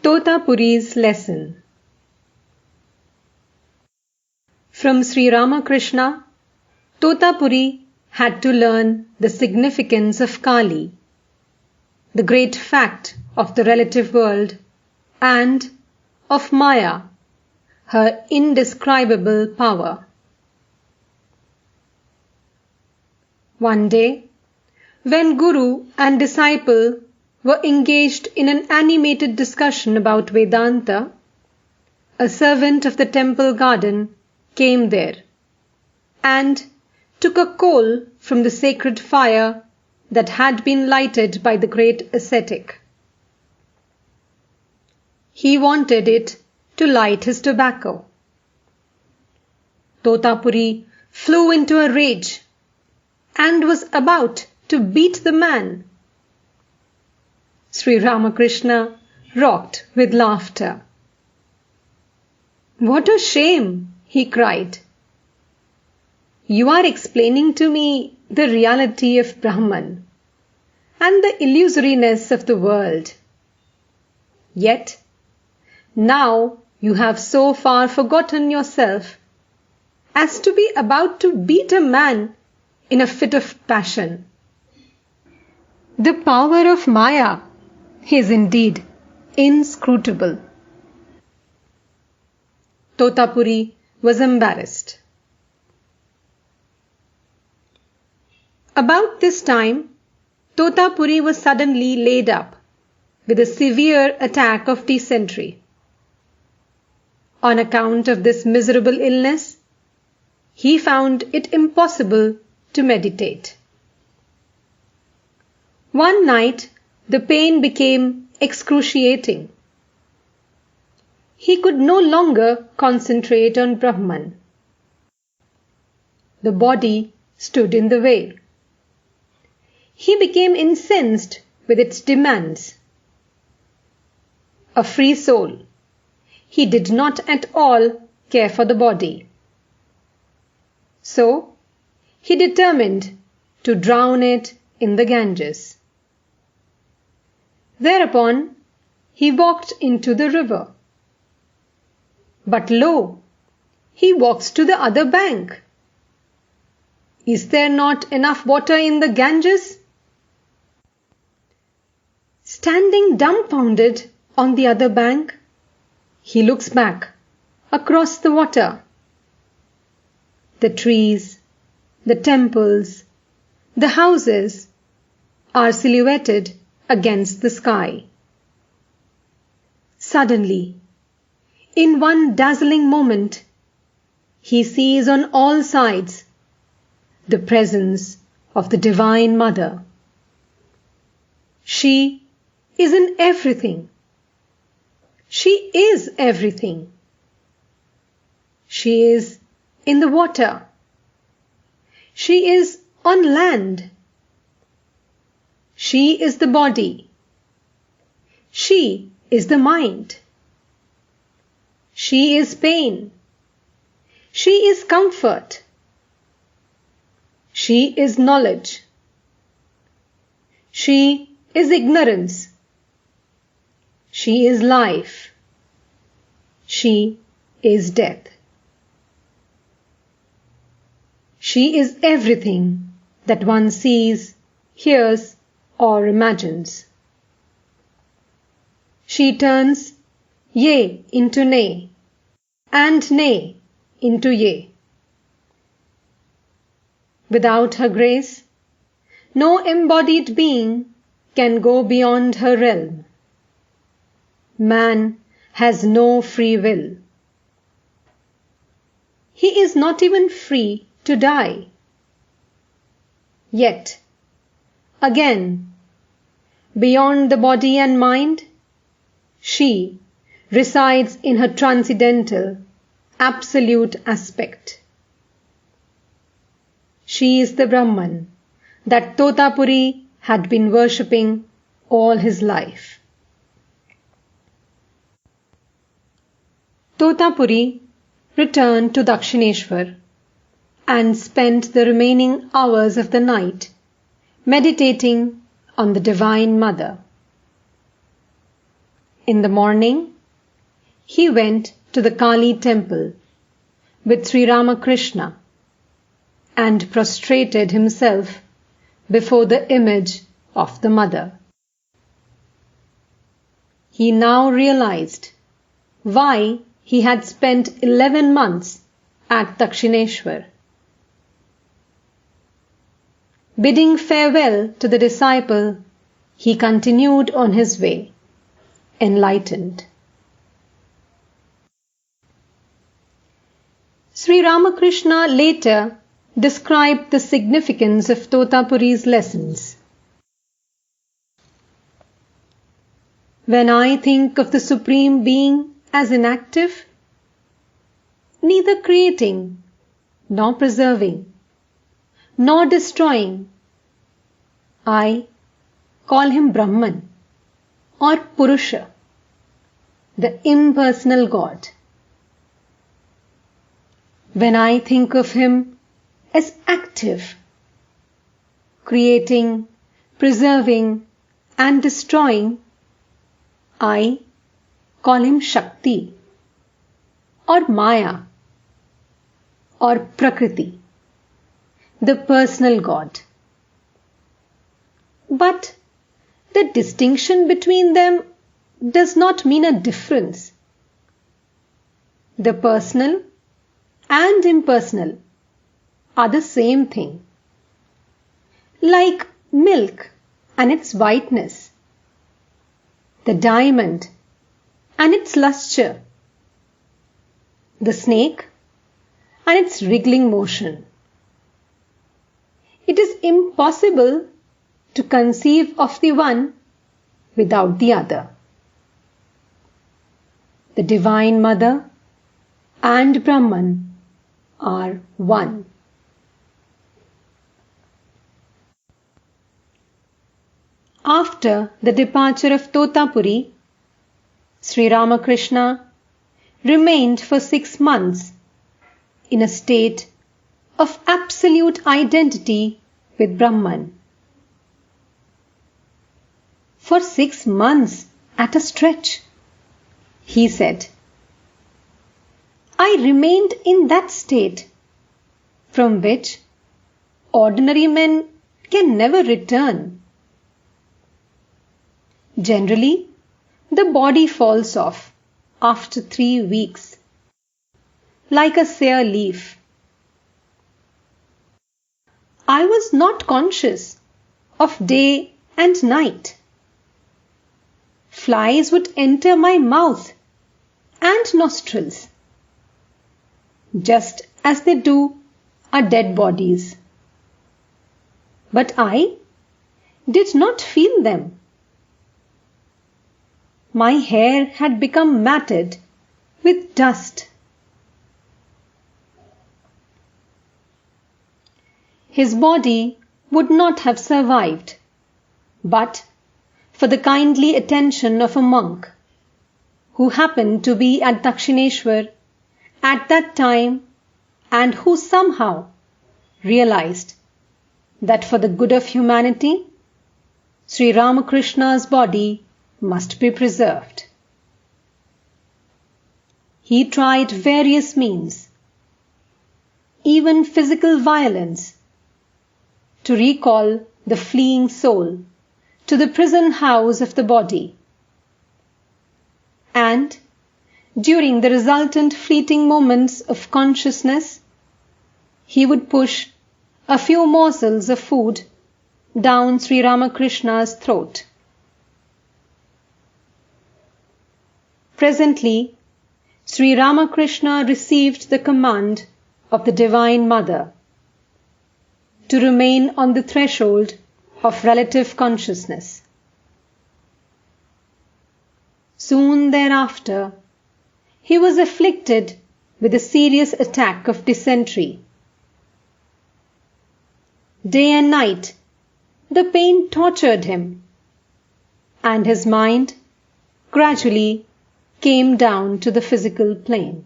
Totapuri's lesson. From Sri Ramakrishna, Totapuri had to learn the significance of Kali, the great fact of the relative world, and of Maya, her indescribable power. One day, when Guru and disciple were engaged in an animated discussion about Vedanta, a servant of the temple garden came there and took a coal from the sacred fire that had been lighted by the great ascetic. He wanted it to light his tobacco. Totapuri flew into a rage and was about to beat the man. Sri Ramakrishna rocked with laughter. "What a shame!" he cried. "You are explaining to me the reality of Brahman and the illusoriness of the world. Yet, now you have so far forgotten yourself as to be about to beat a man in a fit of passion. The power of Maya is indeed inscrutable." Totapuri was embarrassed. About this time, Totapuri was suddenly laid up with a severe attack of dysentery. On account of this miserable illness, he found it impossible to meditate. One night, the pain became excruciating. He could no longer concentrate on Brahman. The body stood in the way. He became incensed with its demands. A free soul, he did not at all care for the body. So, he determined to drown it in the Ganges. Thereupon, he walked into the river. But lo, he walks to the other bank. Is there not enough water in the Ganges? Standing dumbfounded on the other bank, he looks back across the water. The trees, the temples, the houses are silhouetted against the sky. Suddenly, in one dazzling moment, he sees on all sides the presence of the Divine Mother. She is in everything. She is everything. She is in the water. She is on land. She is the body. She is the mind. She is pain. She is comfort. She is knowledge. She is ignorance. She is life. She is death. She is everything that one sees, hears, or imagines. She turns yea into nay, and nay into yea. Without her grace, no embodied being can go beyond her realm. Man has no free will. He is not even free to die. Yet, again, beyond the body and mind, she resides in her transcendental, absolute aspect. She is the Brahman that Totapuri had been worshipping all his life. Totapuri returned to Dakshineshwar and spent the remaining hours of the night meditating on the Divine Mother. In the morning, he went to the Kali temple with Sri Ramakrishna and prostrated himself before the image of the mother. He now realized why he had spent 11 months at Dakshineshwar. Bidding farewell to the disciple, he continued on his way, enlightened. Sri Ramakrishna later described the significance of Totapuri's lessons. When I think of the Supreme Being as inactive, neither creating, nor preserving, nor destroying, I call him Brahman or Purusha, the impersonal God. When I think of him as active, creating, preserving, and destroying, I call him Shakti or Maya or Prakriti, the personal God. But the distinction between them does not mean a difference. The personal and impersonal are the same thing. Like milk and its whiteness, the diamond and its luster, the snake and its wriggling motion. It is impossible to conceive of the one without the other. The Divine Mother and Brahman are one. After the departure of Totapuri, Sri Ramakrishna remained for 6 months in a state of absolute identity with Brahman. For 6 months at a stretch, he said, I remained in that state from which ordinary men can never return. Generally, the body falls off after 3 weeks, like a sere leaf. I was not conscious of day and night. Flies would enter my mouth and nostrils, just as they do our dead bodies. But I did not feel them. My hair had become matted with dust. His body would not have survived, but for the kindly attention of a monk who happened to be at Dakshineshwar at that time and who somehow realized that for the good of humanity, Sri Ramakrishna's body must be preserved. He tried various means, even physical violence, to recall the fleeing soul to the prison house of the body. And during the resultant fleeting moments of consciousness, he would push a few morsels of food down Sri Ramakrishna's throat. Presently, Sri Ramakrishna received the command of the Divine Mother to remain on the threshold of relative consciousness. Soon thereafter, he was afflicted with a serious attack of dysentery. Day and night, the pain tortured him, and his mind gradually came down to the physical plane.